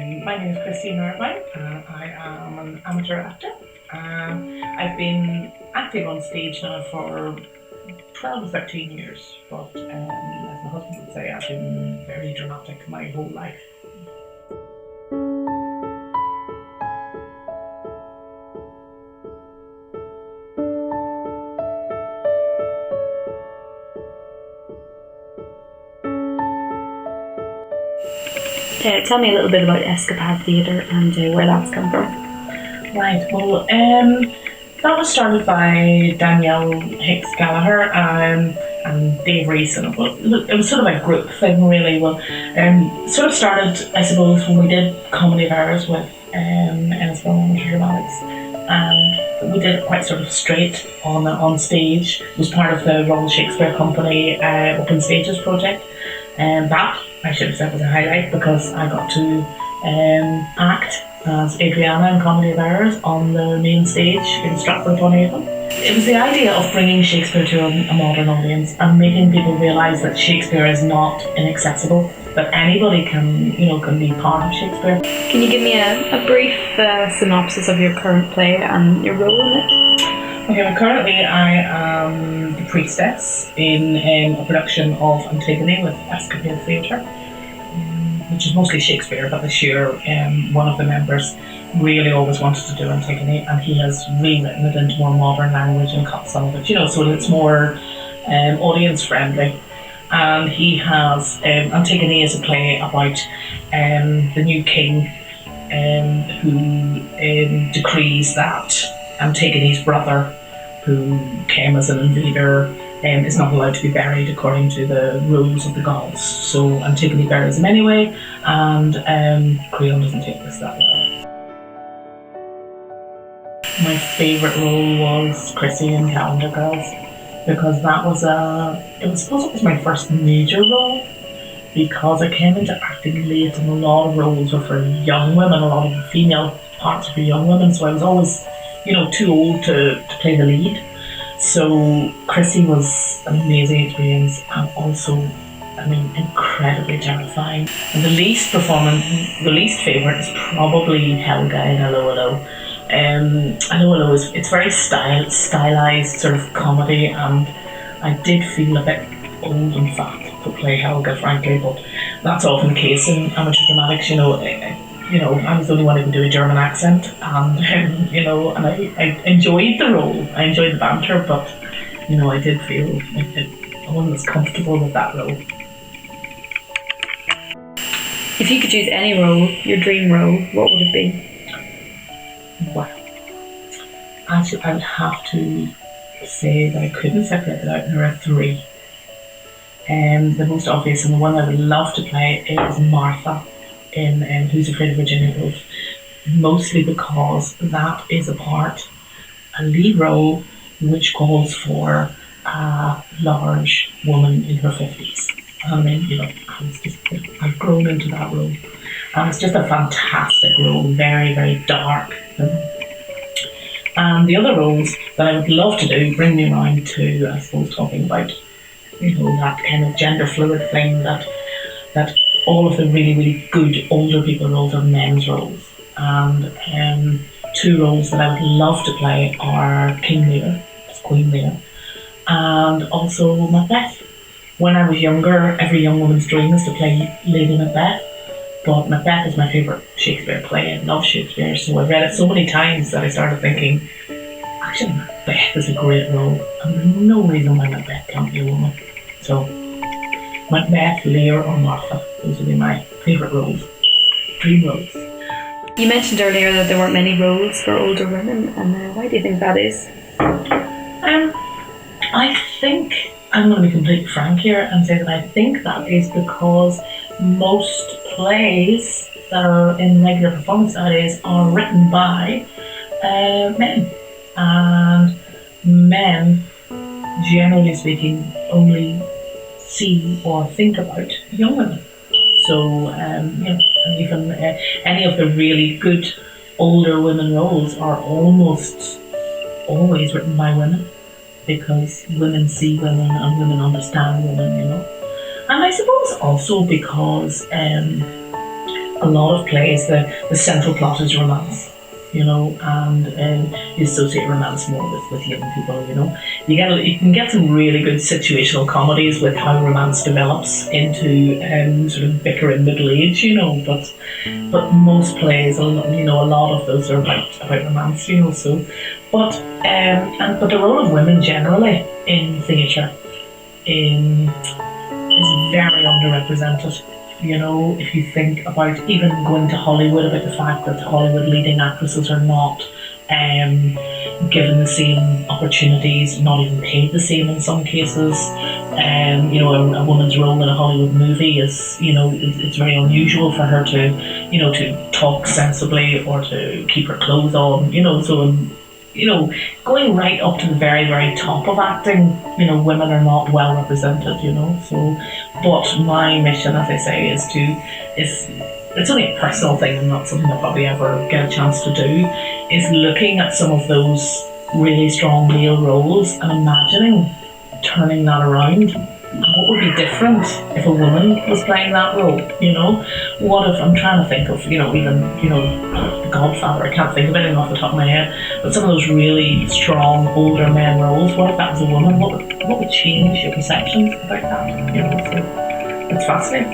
My name is Christine Irvine. I am an amateur actor. I've been acting on stage now for 12 or 13 years, but as my husband would say, I've been very dramatic my whole life. Tell me a little bit about ESCapade Theatre and where that's come from. Right, well, that was started by Danielle Hicks Gallagher and Dave Reese, and it was sort of a group thing, really. Well, sort of started, I suppose, when we did Comedy of Errors with Enniskillen Dramatics, and we did it quite sort of straight on stage. It was part of the Royal Shakespeare Company Open Stages project, and that, I should have said, was a highlight because I got to act as Adriana in Comedy of Errors on the main stage in Stratford-upon-Avon. It was the idea of bringing Shakespeare to a modern audience and making people realise that Shakespeare is not inaccessible, that anybody can be part of Shakespeare. Can you give me a brief synopsis of your current play and your role in it? Okay, well, currently I am the priestess in a production of Antigone with ESCapade Theatre, which is mostly Shakespeare, but this year one of the members really always wanted to do Antigone, and he has rewritten it into more modern language and cut some of it, so that it's more audience friendly. And he has Antigone is a play about the new king who decrees that Antigone's brother, who came as an invader, is not allowed to be buried according to the rules of the gods. So Antigone buries him anyway, and Creon doesn't take this that well. My favourite role was Chrissy in Calendar Girls, because that was it was my first major role, because I came into acting late and a lot of roles were for young women, a lot of the female parts were for young women, so I was always too old to play the lead. So Chrissy was an amazing experience, and also, incredibly terrifying. And the least favourite is probably Helga in Hello Hello. Hello it's very stylized sort of comedy, and I did feel a bit old and fat to play Helga, frankly, but that's often the case in amateur dramatics. I was the only one who could do a German accent, and and I enjoyed the role. I enjoyed the banter, but I did feel like I wasn't as comfortable with that role. If you could choose any role, your dream role, what would it be? Well, actually, I would have to say that I couldn't separate it out. There are three. The most obvious and the one I would love to play is Martha in Who's Afraid of Virginia Woolf, mostly because that is a lead role which calls for a large woman in her 50s. I've grown into that role, and it's just a fantastic role, very, very dark. And the other roles that I would love to do bring me around to, I suppose, talking about that kind of gender fluid thing, that all of the really, really good older people roles are men's roles. And two roles that I would love to play are King Lear, Queen Lear, and also Macbeth. When I was younger, every young woman's dream is to play Lady Macbeth, but Macbeth is my favourite Shakespeare play. I love Shakespeare, so I've read it so many times that I started thinking, actually Macbeth is a great role, and there's no reason why Macbeth can't be a woman. So Macbeth, Lear or Martha, those would be my favourite roles, dream roles. You mentioned earlier that there weren't many roles for older women, and why do you think that is? I think, I'm going to be completely frank here and say that I think that is because most plays that are in regular performance nowadays are written by men, and men, generally speaking, only see or think about young women. So, even any of the really good older women roles are almost always written by women, because women see women and women understand women, And I suppose also because a lot of plays, the central plot is romance, you know, and you associate romance more with young people, you know. You can get some really good situational comedies with how romance develops into sort of bickering middle age, you know, but most plays, you know, a lot of those are about romance, you know. So, but the role of women generally in theatre is very underrepresented. You know, if you think about even going to Hollywood, about the fact that Hollywood leading actresses are not given the same opportunities, not even paid the same in some cases. You know, a woman's role in a Hollywood movie is, you know, it's very unusual for her to, you know, to talk sensibly or to keep her clothes on, you know, so you know, going right up to the very, very top of acting, you know, women are not well represented, you know. So, but my mission, as I say, it's only a personal thing and not something I'll probably ever get a chance to do, is looking at some of those really strong male roles and imagining turning that around. What would be different if a woman was playing that role, you know? What if, I'm trying to think of, you know, even, you know, The Godfather, I can't think of anything off the top of my head, but some of those really strong older men roles, what if that was a woman? What would change your perceptions about that, you know? So it's fascinating.